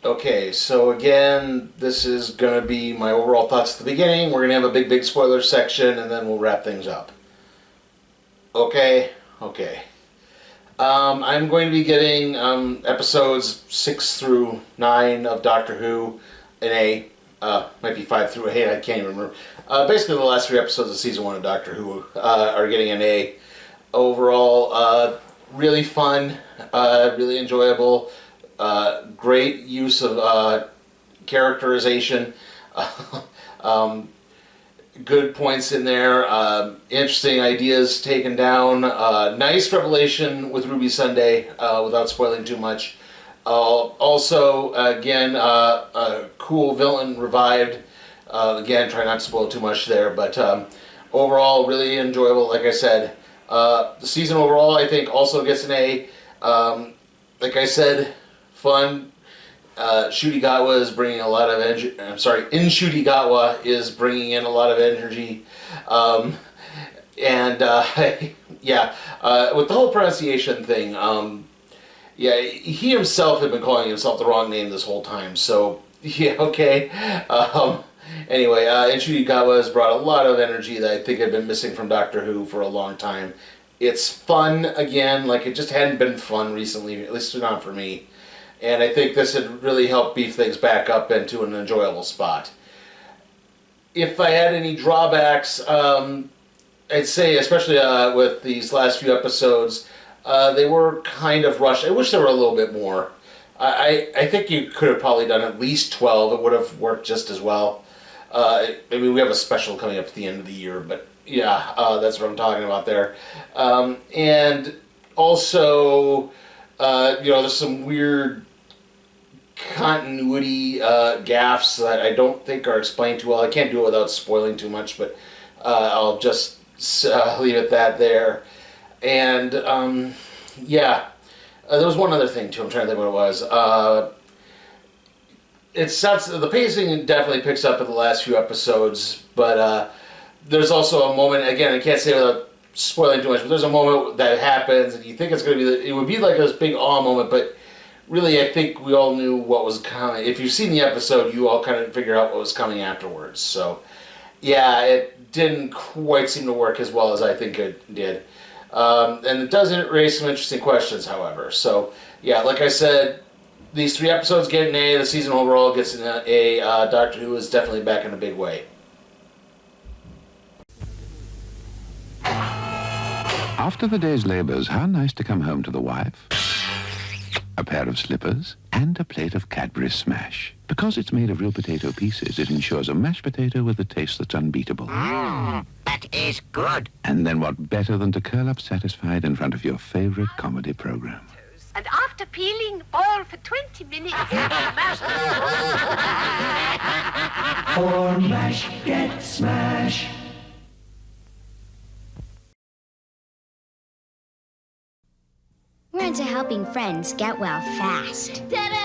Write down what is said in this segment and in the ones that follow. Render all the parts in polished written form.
Okay, so again, this is going to be my overall thoughts at the beginning. We're going to have a big spoiler section, and then we'll wrap things up. Okay. I'm going to be getting episodes 6 through 9 of Doctor Who an A. Might be 5 through 8, I can't even remember. Basically, the last 3 episodes of Season 1 of Doctor Who are getting an A. Overall, really fun, really enjoyable. Great use of characterization. Good points in there. Interesting ideas taken down. Nice revelation with Ruby Sunday, without spoiling too much. Also, again, a cool villain revived. Again, try not to spoil too much there, but overall, really enjoyable. Like I said, the season overall, I think, also gets an A. Like I said, fun. Shutigawa is bringing a lot of energy. I'm sorry, in Shutigawa is bringing in a lot of energy, yeah, with the whole pronunciation thing. Yeah, he himself had been calling himself the wrong name this whole time. So yeah, okay. Anyway, in Shutigawa has brought a lot of energy that I think had been missing from Doctor Who for a long time. It's fun again, like it just hadn't been fun recently, at least not for me. And I think this had really helped beef things back up into an enjoyable spot. If I had any drawbacks, I'd say, especially with these last few episodes, they were kind of rushed. I wish there were a little bit more. I think you could have probably done at least 12. It would have worked just as well. I mean, we have a special coming up at the end of the year, but yeah, that's what I'm talking about there. And also, there's some weird continuity gaffes that I don't think are explained too well. I can't do it without spoiling too much, but I'll just leave it that there. And yeah, there was one other thing too. I'm trying to think what it was. The pacing definitely picks up in the last few episodes, but there's also a moment. Again, I can't say without spoiling too much, but there's a moment that happens, and you think it's going to be. It would be like this big awe moment, but really, I think we all knew what was coming. If you've seen the episode, you all kind of figure out what was coming afterwards. So, yeah, it didn't quite seem to work as well as I think it did. And it does raise some interesting questions, however. So, yeah, like I said, these 3 episodes get an A. The season overall gets an A. Doctor Who is definitely back in a big way. After the day's labours, how nice to come home to the wife. A pair of slippers, and a plate of Cadbury Smash. Because it's made of real potato pieces, it ensures a mashed potato with a taste that's unbeatable. That is good. And then what better than to curl up satisfied in front of your favourite comedy programme? And after peeling all for 20 minutes, For mash, get smash. We're into helping friends get well fast. ta-da!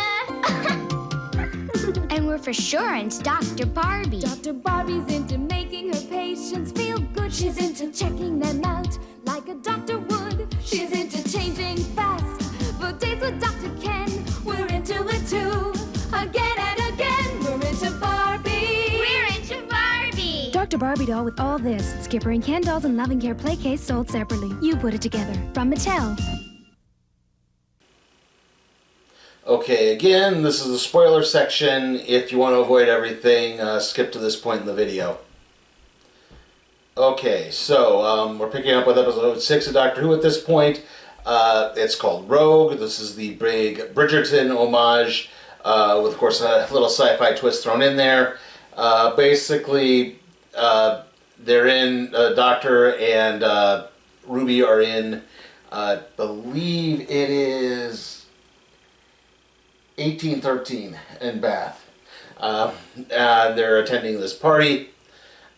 And we're for sure into Dr. Barbie. Dr. Barbie's into making her patients feel good. She's into checking them out like a doctor would. She's into changing fast for dates with Dr. Ken. We're into it too, again and again. We're into Barbie. We're into Barbie. Dr. Barbie doll with all this. Skipper and Ken dolls and Loving Care play case sold separately. You put it together. From Mattel. Okay, again, this is the spoiler section. If you want to avoid everything, skip to this point in the video. Okay, so we're picking up with episode 6 of Doctor Who at this point. It's called Rogue. This is the big Bridgerton homage, with, of course, a little sci-fi twist thrown in there. Basically, they're in, Doctor and Ruby are in, I believe it is 1813 in Bath. They're attending this party,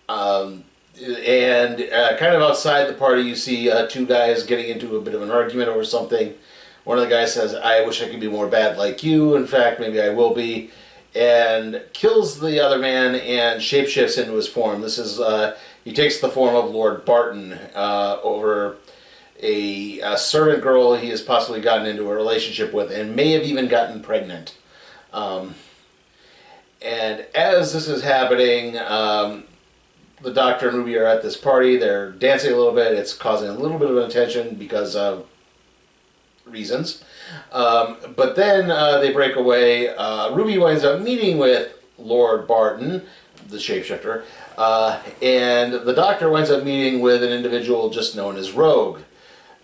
and kind of outside the party you see 2 guys getting into a bit of an argument over something. One of the guys says, "I wish I could be more bad like you. In fact, maybe I will be," and kills the other man and shapeshifts into his form. This is, he takes the form of Lord Barton over a servant girl he has possibly gotten into a relationship with and may have even gotten pregnant. And as this is happening, the Doctor and Ruby are at this party. They're dancing a little bit. It's causing a little bit of attention because of reasons. But then they break away. Ruby winds up meeting with Lord Barton, the shapeshifter, and the Doctor winds up meeting with an individual just known as Rogue,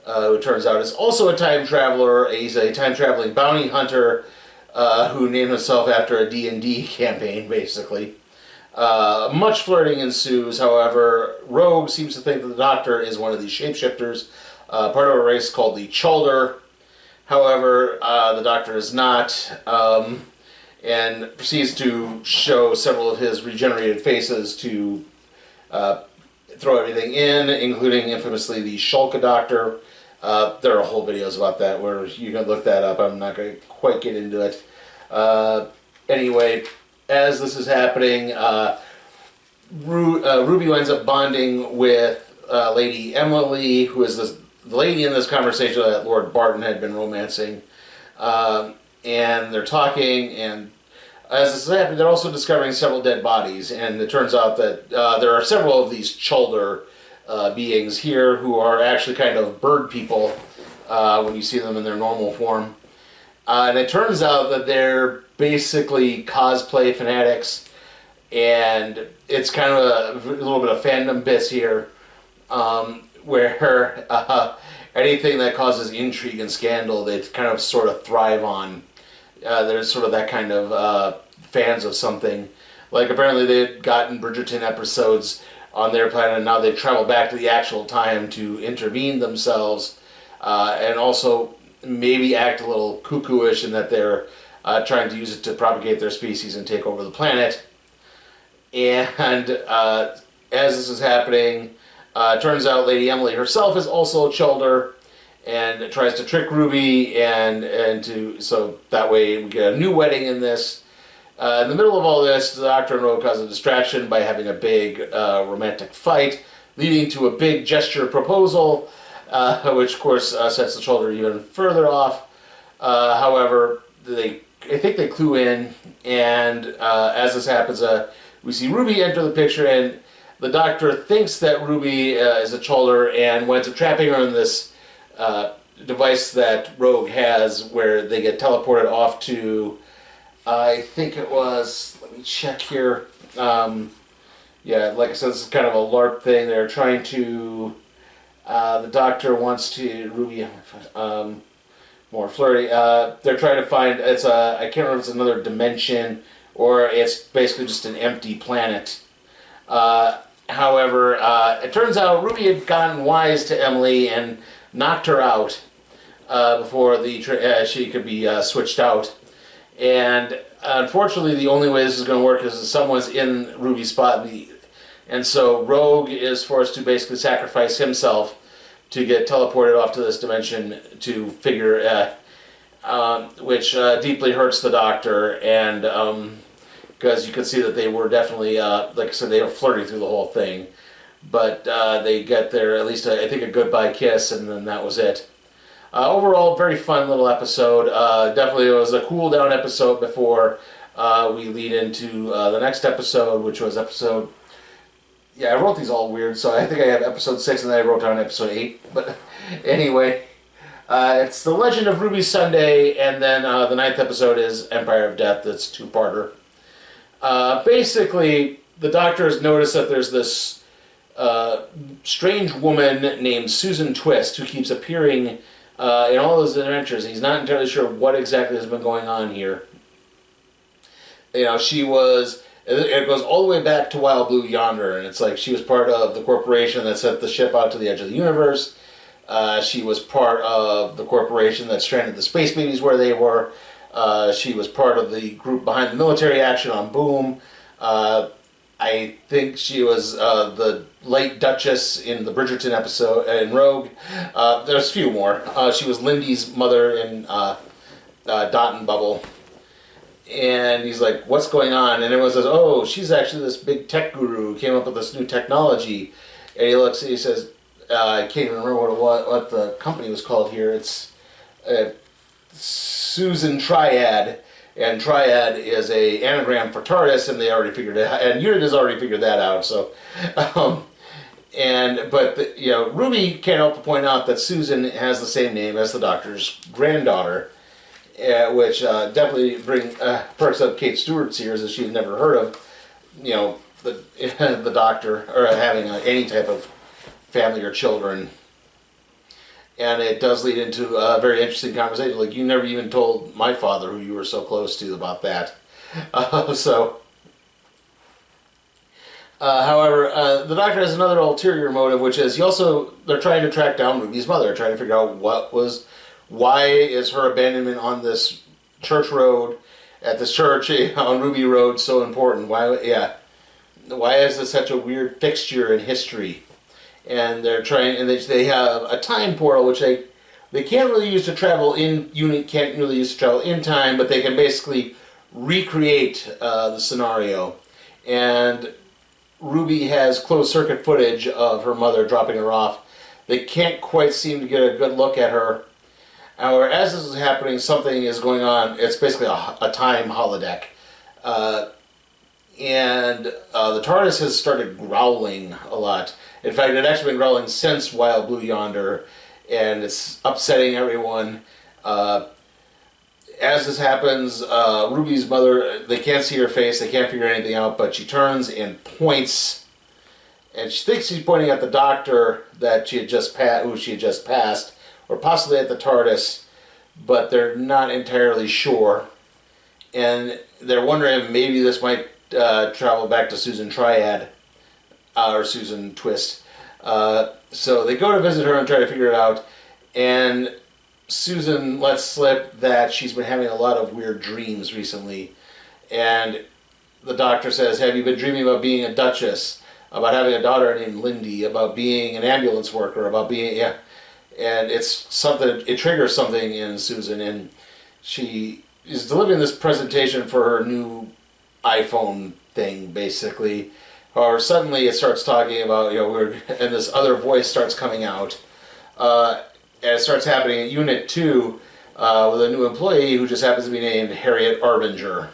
who turns out is also a time traveler. He's a time-traveling bounty hunter who named himself after a D&D campaign, basically. Much flirting ensues, however. Rogue seems to think that the Doctor is one of these shapeshifters, part of a race called the Chalder. However, the Doctor is not, and proceeds to show several of his regenerated faces to throw everything in, including infamously the Shulka Doctor. There are whole videos about that where you can look that up. I'm not going to quite get into it. Anyway, as this is happening, Ruby winds up bonding with Lady Emily, who is the lady in this conversation that Lord Barton had been romancing. And they're talking, and as this is happening, they're also discovering several dead bodies. And it turns out that there are several of these Chalder beings here who are actually kind of bird people when you see them in their normal form. And it turns out that they're basically cosplay fanatics, and it's kind of a little bit of fandom bits here, where anything that causes intrigue and scandal, they kind of sort of thrive on. There's sort of that kind of fans of something. Like apparently they'd gotten Bridgerton episodes on their planet, and now they travel back to the actual time to intervene themselves, and also maybe act a little cuckoo-ish in that they're trying to use it to propagate their species and take over the planet. And as this is happening, turns out Lady Emily herself is also a Chalder, and tries to trick Ruby, so that way we get a new wedding in this. In the middle of all this, the Doctor and Rogue cause a distraction by having a big romantic fight, leading to a big gesture proposal, which of course sets the Chalder even further off. However, I think they clue in, and as this happens, we see Ruby enter the picture, and the Doctor thinks that Ruby is a Chalder and winds up trapping her in this device that Rogue has, where they get teleported off to, I think it was, let me check here, yeah, like I said, this is kind of a LARP thing. They're trying to, the Doctor wants to, Ruby, more flirty, they're trying to find, I can't remember if it's another dimension, or it's basically just an empty planet. However, it turns out Ruby had gotten wise to Emily and knocked her out before she could be switched out. And unfortunately, the only way this is going to work is if someone's in Ruby's spot. And so Rogue is forced to basically sacrifice himself to get teleported off to this dimension to figure, which deeply hurts the Doctor. And because you could see that they were definitely, like I said, they were flirting through the whole thing. But they get there, at least I think a goodbye kiss, and then that was it. Overall, very fun little episode. Definitely it was a cool down episode before we lead into the next episode, which was episode... Yeah, I wrote these all weird, so I think I have episode 6 and then I wrote down episode 8. But anyway, it's The Legend of Ruby Sunday, and then the 9th episode is Empire of Death. That's two-parter. Basically, the Doctor has noticed that there's this strange woman named Susan Twist who keeps appearing in all those adventures. He's not entirely sure what exactly has been going on here. You know, she was... It goes all the way back to Wild Blue Yonder, and it's like she was part of the corporation that sent the ship out to the edge of the universe. She was part of the corporation that stranded the space babies where they were. She was part of the group behind the military action on Boom. I think she was the late Duchess in the Bridgerton episode in Rogue. There's a few more. She was Lindy's mother in Dot and Bubble. And he's like, what's going on? And everyone says, oh, she's actually this big tech guru who came up with this new technology. And he looks and he says, I can't even remember what the company was called here. It's Susan Triad. And Triad is a anagram for TARDIS, and they already figured it out, and Unit has already figured that out. So, Ruby can't help but point out that Susan has the same name as the Doctor's granddaughter, which definitely perks up Kate Stewart's ears, as she's never heard of, the Doctor or having any type of family or children. And it does lead into a very interesting conversation. Like, you never even told my father, who you were so close to, about that. However, the Doctor has another ulterior motive, which is they're trying to track down Ruby's mother, trying to figure out why is her abandonment on this church road, at this church on Ruby Road, so important? Why is this such a weird fixture in history? And they're trying, and they have a time portal, which they can't really use to travel in. Unit can't really use to travel in time, but they can basically recreate the scenario. And Ruby has closed circuit footage of her mother dropping her off. They can't quite seem to get a good look at her. However, as this is happening, something is going on. It's basically a time holodeck. And the TARDIS has started growling a lot. In fact, it had actually been growling since Wild Blue Yonder, and it's upsetting everyone. As this happens, Ruby's mother, they can't see her face, they can't figure anything out, but she turns and points, and she thinks she's pointing at the Doctor that who she had just passed, or possibly at the TARDIS, but they're not entirely sure. And they're wondering if maybe this might travel back to Susan Triad, or Susan Twist. So they go to visit her and try to figure it out, and Susan lets slip that she's been having a lot of weird dreams recently. And the Doctor says, have you been dreaming about being a duchess, about having a daughter named Lindy, about being an ambulance worker, about being, and it triggers something in Susan, and she is delivering this presentation for her new iPhone thing, basically. Or suddenly it starts talking about, and this other voice starts coming out. And it starts happening at Unit 2 with a new employee who just happens to be named Harriet Arbinger.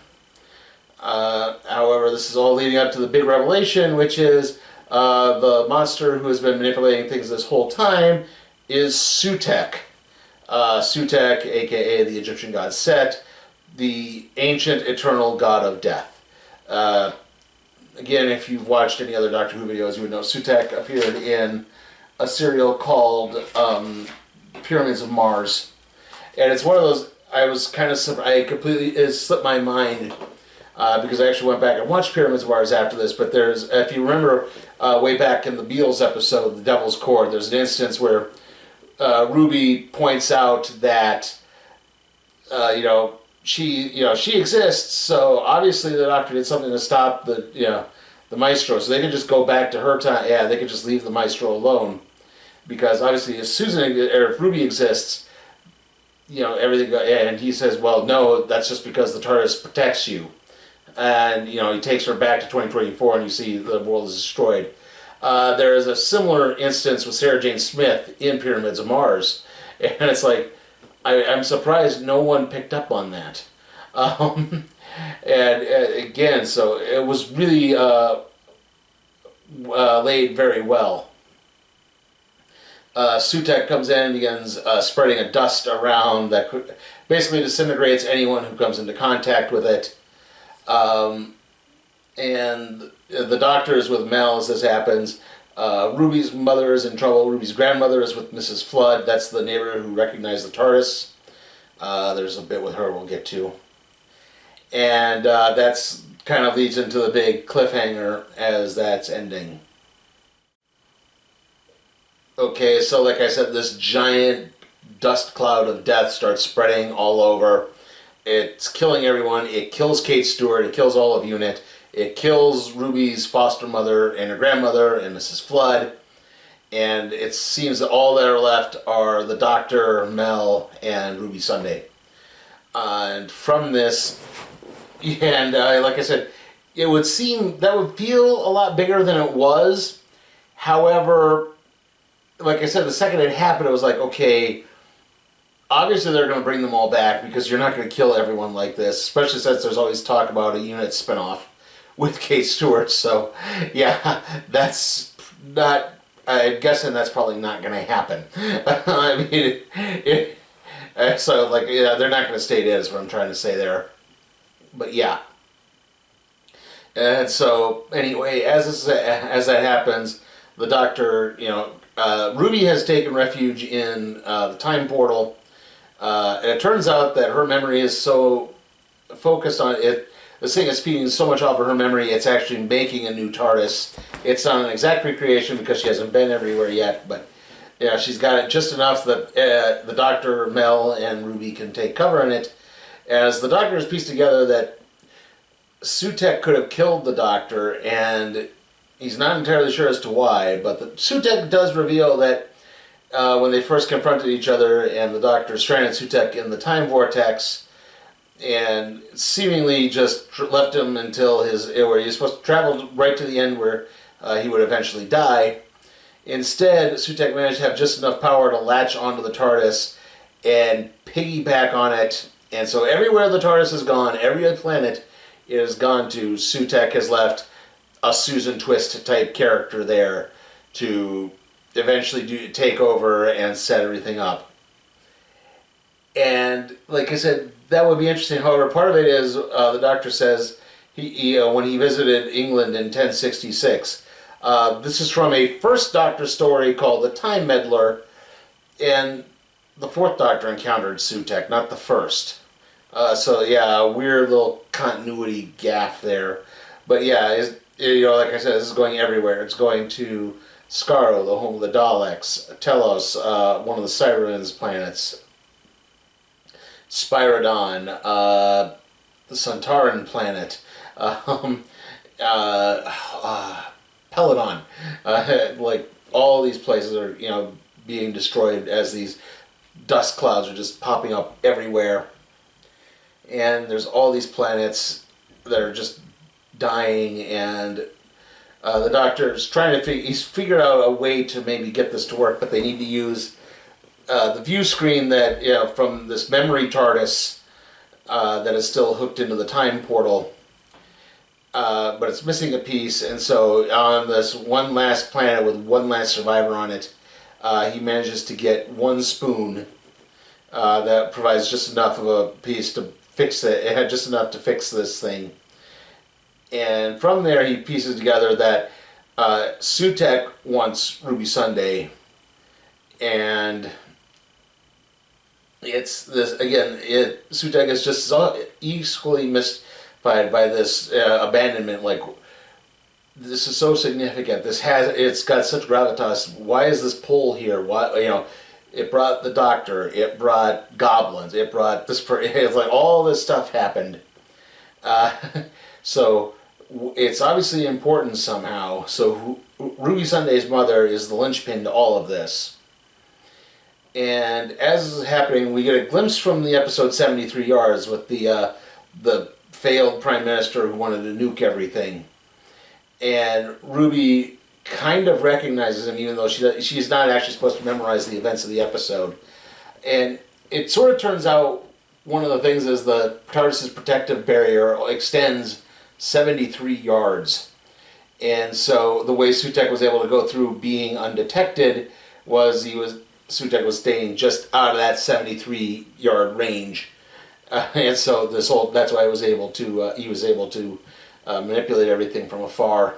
However, this is all leading up to the big revelation, which is the monster who has been manipulating things this whole time is Sutekh. Sutekh, aka the Egyptian god Set, the ancient eternal god of death. Again, if you've watched any other Doctor Who videos, you would know Sutekh appeared in a serial called Pyramids of Mars. And it's one of those, it slipped my mind because I actually went back and watched Pyramids of Mars after this, but if you remember way back in the Beatles episode, The Devil's Chord, there's an instance where Ruby points out that, she exists, so obviously the Doctor did something to stop the Maestro, so they could just go back to her time. Yeah, they could just leave the Maestro alone, because obviously if Ruby exists, everything. And he says, well, no, that's just because the TARDIS protects you, and he takes her back to 2024, and you see the world is destroyed. There is a similar instance with Sarah Jane Smith in Pyramids of Mars, and it's like, I'm surprised no one picked up on that. And again, so it was really laid very well. Sutekh comes in and begins spreading a dust around that basically disintegrates anyone who comes into contact with it. And the Doctor is with Mel as this happens. Ruby's mother is in trouble. Ruby's grandmother is with Mrs. Flood. That's the neighbor who recognized the TARDIS. There's a bit with her we'll get to. And that's kind of leads into the big cliffhanger as that's ending. Okay, so like I said, this giant dust cloud of death starts spreading all over. It's killing everyone. It kills Kate Stewart. It kills all of Unit. It kills Ruby's foster mother and her grandmother and Mrs. Flood. And it seems that all that are left are the Doctor, Mel, and Ruby Sunday. And from this, and like I said, it would feel a lot bigger than it was. However, like I said, the second it happened, it was like, okay, obviously they're going to bring them all back because you're not going to kill everyone like this, especially since there's always talk about a Unit spinoff with Kate Stewart. So, yeah, that's not. I'm guessing that's probably not going to happen. I mean, so like, yeah, they're not going to stay dead. Is what I'm trying to say there. But yeah. And so anyway, as that happens, the Doctor, Ruby has taken refuge in the time portal. And it turns out that her memory is so focused on it. This thing is feeding so much off of her memory, it's actually making a new TARDIS. It's not an exact recreation because she hasn't been everywhere yet, but yeah, she's got it just enough that the Doctor, Mel, and Ruby can take cover in it. As the Doctor has pieced together that Sutekh could have killed the Doctor, and he's not entirely sure as to why, but Sutekh does reveal that when they first confronted each other and the Doctor stranded Sutekh in the time vortex and seemingly just left him until where he was supposed to travel right to the end where he would eventually die. Instead, Sutekh managed to have just enough power to latch onto the TARDIS and piggyback on it. And so everywhere the TARDIS has gone, every other planet it has gone to, Sutekh has left a Susan Twist type character there to eventually take over and set everything up. And like I said, that would be interesting. However, part of it is the Doctor says he when he visited England in 1066. This is from a first Doctor story called The Time Meddler, and the fourth Doctor encountered Sutekh, not the first. So yeah, a weird little continuity gaffe there. But yeah, like I said, this is going everywhere. It's going to Skaro, the home of the Daleks, Telos, one of the Cybermen's planets, Spyrodon, the Sontaran planet, Peladon. Like all these places are, being destroyed as these dust clouds are just popping up everywhere. And there's all these planets that are just dying, and the Doctor's trying to he's figured out a way to maybe get this to work, but they need to use the view screen that from this memory TARDIS that is still hooked into the time portal, but it's missing a piece. And so on this one last planet with one last survivor on it, he manages to get one spoon that provides just enough of a piece to fix it. It had just enough to fix this thing. And from there he pieces together that Sutekh wants Ruby Sunday, and it's this again. Sutekh is just so equally mystified by this abandonment. Like, this is so significant. It's got such gravitas. Why is this pull here? Why it brought the Doctor. It brought goblins. It brought this. It's like all this stuff happened. So it's obviously important somehow. So Ruby Sunday's mother is the linchpin to all of this. And as this is happening, we get a glimpse from the episode 73 Yards with the failed Prime Minister who wanted to nuke everything. And Ruby kind of recognizes him, even though she's not actually supposed to memorize the events of the episode. And it sort of turns out one of the things is the TARDIS's protective barrier extends 73 yards. And so the way Sutekh was able to go through being undetected was Sutekh was staying just out of that 73-yard range. And so that's why he was able to manipulate everything from afar.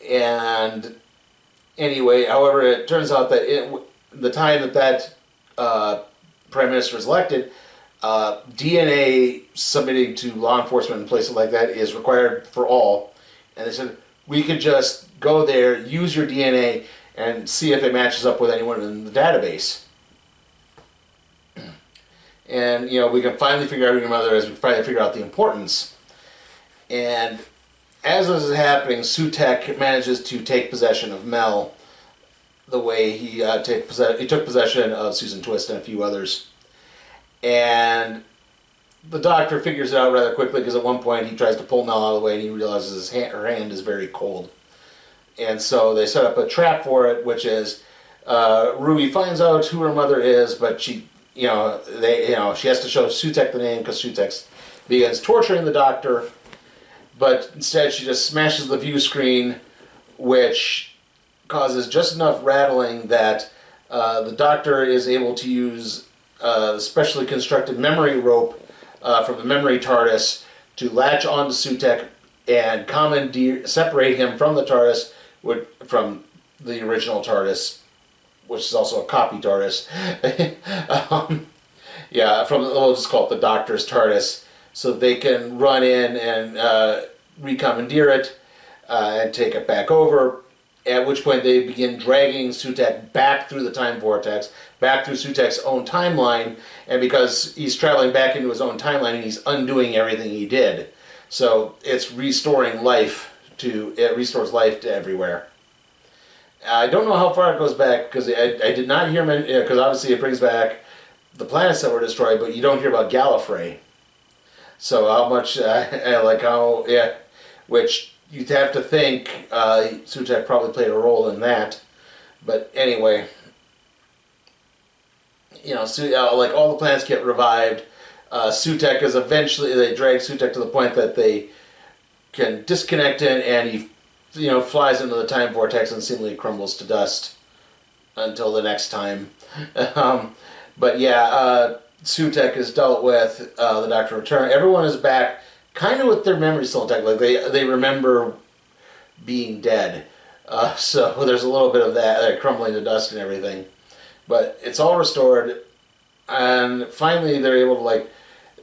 And anyway, however, it turns out that the time that Prime Minister is elected, DNA submitting to law enforcement and places like that is required for all. And they said, we could just go there, use your DNA, and see if it matches up with anyone in the database. And, we can finally figure out your mother as we finally figure out the importance. And as this is happening, Sutekh manages to take possession of Mel the way he took possession of Susan Twist and a few others. And the Doctor figures it out rather quickly, because at one point he tries to pull Mel out of the way and he realizes her hand is very cold. And so they set up a trap for it, which is Ruby finds out who her mother is, but she she has to show Sutekh the name because Sutekh begins torturing the Doctor, but instead she just smashes the view screen, which causes just enough rattling that the Doctor is able to use a specially constructed memory rope from the memory TARDIS to latch onto Sutekh and separate him from the TARDIS, from the original TARDIS, which is also a copy TARDIS. We'll just call it the Doctor's TARDIS, so they can run in and recommandeer it and take it back over, at which point they begin dragging Sutekh back through the time vortex, back through Sutekh's own timeline, and because he's traveling back into his own timeline, and he's undoing everything he did. So it's restoring life it restores life to everywhere. I don't know how far it goes back, because I did not hear, because obviously it brings back the planets that were destroyed, but you don't hear about Gallifrey. So how much, which you'd have to think Sutekh probably played a role in that. But anyway, all the planets get revived. Sutekh is eventually, they drag Sutekh to the point that they can disconnect it, and he flies into the time vortex and seemingly crumbles to dust until the next time. Sutekh is dealt with, the Doctor returns. Everyone is back, kind of with their memory still intact. Like they remember being dead. So there's a little bit of that crumbling to dust and everything. But it's all restored, and finally they're able to,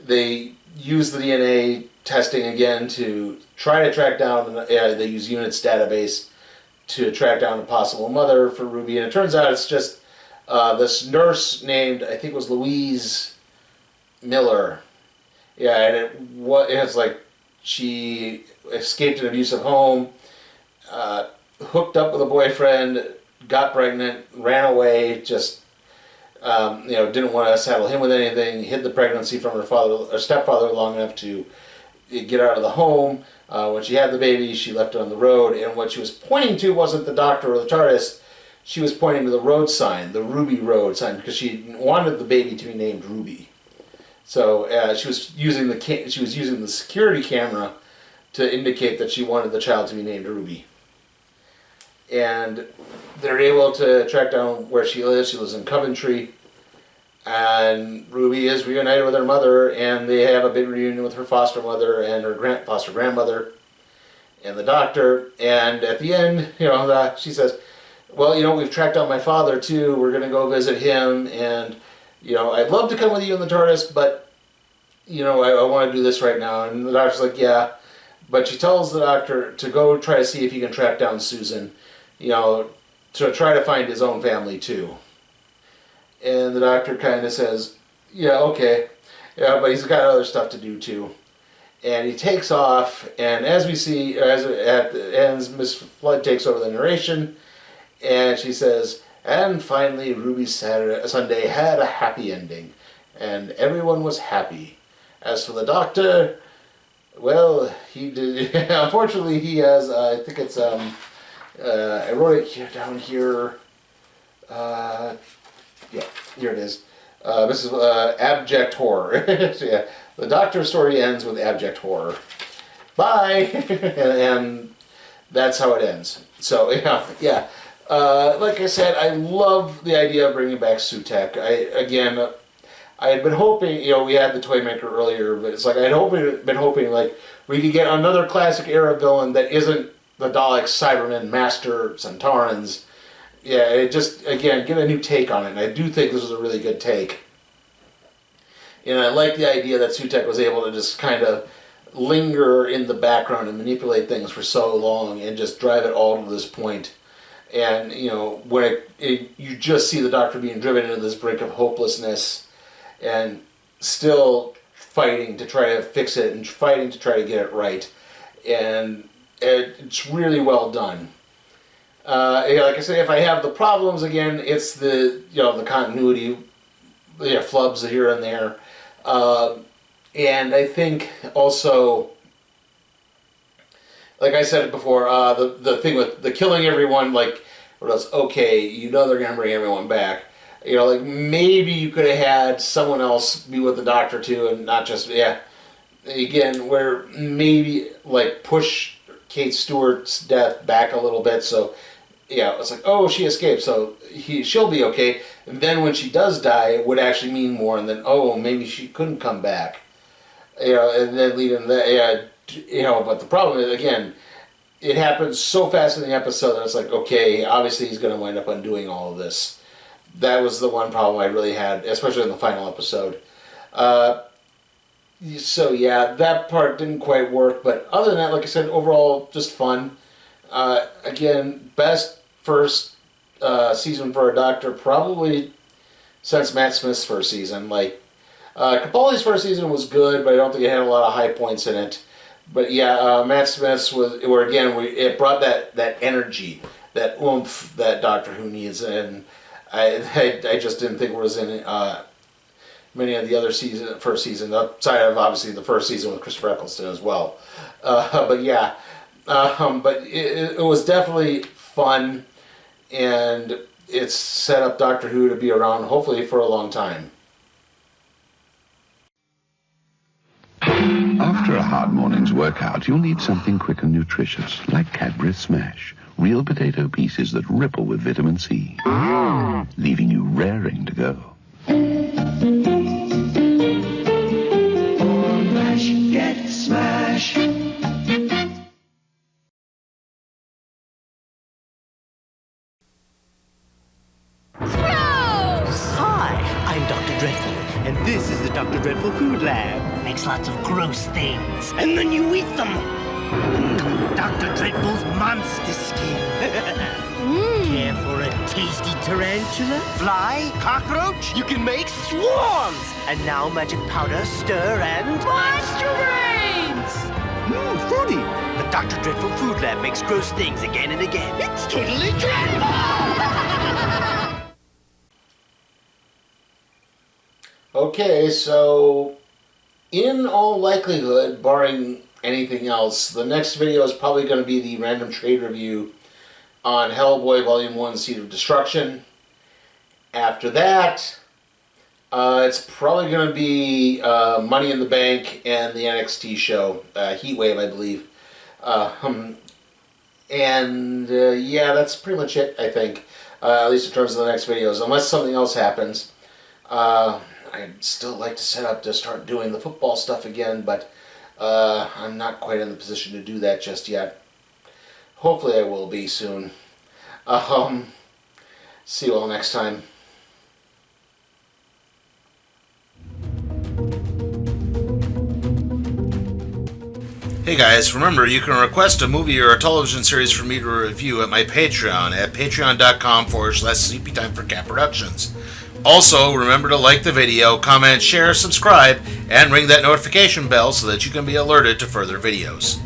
they use the DNA testing again to try to track down, they use UNIT's database to track down a possible mother for Ruby, and it turns out it's just this nurse named, I think it was Louise Miller. Yeah, and it's like she escaped an abusive home, hooked up with a boyfriend, got pregnant, ran away, just didn't want to saddle him with anything, hid the pregnancy from her stepfather long enough to get out of the home. When she had the baby, she left it on the road, and what she was pointing to wasn't the Doctor or the TARDIS. She was pointing to the road sign, the Ruby Road sign, because she wanted the baby to be named Ruby. So she was using the security camera to indicate that she wanted the child to be named Ruby. And they're able to track down where she lives. She lives in Coventry. And Ruby is reunited with her mother, and they have a big reunion with her foster mother and her foster grandmother and the Doctor. And at the end, she says, well, we've tracked down my father too. We're going to go visit him, and, I'd love to come with you in the TARDIS, but, I want to do this right now. And the Doctor's like, yeah. But she tells the Doctor to go try to see if he can track down Susan, to try to find his own family too. And the Doctor kind of says, yeah, okay. Yeah, but he's got other stuff to do too. And he takes off, and as we see, as it ends, Miss Flood takes over the narration, and she says, and finally Ruby's Sunday had a happy ending, and everyone was happy. As for the Doctor, well, he did, unfortunately he has, I think it's, I wrote it down here, yeah, here it is. This is abject horror. So, yeah, the Doctor's story ends with abject horror. Bye! and that's how it ends. So, yeah. Like I said, I love the idea of bringing back Sutekh. I had been hoping, we had the Toymaker earlier, but it's like I'd been hoping we could get another classic era villain that isn't the Daleks, Cybermen, Master, Centaurans. Yeah, it just, again, get a new take on it, and I do think this was a really good take. And I like the idea that Sutekh was able to just kind of linger in the background and manipulate things for so long and just drive it all to this point. And, when you just see the Doctor being driven into this brink of hopelessness and still fighting to try to fix it and fighting to try to get it right. And it's really well done. Like I say, if I have the problems again, it's the the continuity, flubs here and there, and I think also, like I said before, the thing with the killing everyone, okay, they're gonna bring everyone back, Like maybe you could have had someone else be with the Doctor too, and not just Again, where maybe like push Kate Stewart's death back a little bit, so it's like, oh, she escaped, so she'll be okay. And then when she does die, it would actually mean more, and then maybe she couldn't come back, and then lead into that, But the problem is, again, it happens so fast in the episode that it's like, okay, obviously he's going to wind up undoing all of this. That was the one problem I really had, especially in the final episode. So yeah, that part didn't quite work, but other than that, like I said, overall just fun. Again, best first season for a Doctor probably since Matt Smith's first season. Like Capaldi's first season was good, but I don't think it had a lot of high points in it. But yeah, Matt Smith's was where again it brought that energy, that oomph that Doctor Who needs, and I just didn't think it was in many of the other first season, outside of obviously the first season with Christopher Eccleston as well. But yeah, but it was definitely fun, and it's set up Doctor Who to be around hopefully for a long time. After a hard morning's workout, you'll need something quick and nutritious, like Cadbury Smash. Real potato pieces that ripple with vitamin C, leaving you raring to go. For Mash Get Smash. Hi, I'm Dr. Dreadful, and this is the Dr. Dreadful Food Lab. Makes lots of gross things. And then you eat them. Dr. Dreadful's monster skin. Care for a tasty tarantula? Fly? Cockroach? You can make swarms! And now magic powder, stir, and... monster brains! Fruity! The Dr. Dreadful Food Lab makes gross things again and again. It's totally dreadful! Okay, so in all likelihood, barring anything else, the next video is probably going to be the random trade review on Hellboy Volume 1 Seed of Destruction. After that, it's probably going to be Money in the Bank and the NXT show, Heatwave, I believe. Yeah, that's pretty much it, I think, at least in terms of the next videos, unless something else happens. I'd still like to set up to start doing the football stuff again, but I'm not quite in the position to do that just yet. Hopefully I will be soon. See you all next time. Hey guys, remember you can request a movie or a television series for me to review at my Patreon at patreon.com/sleepytime for Cat Productions. Also, remember to like the video, comment, share, subscribe, and ring that notification bell so that you can be alerted to further videos.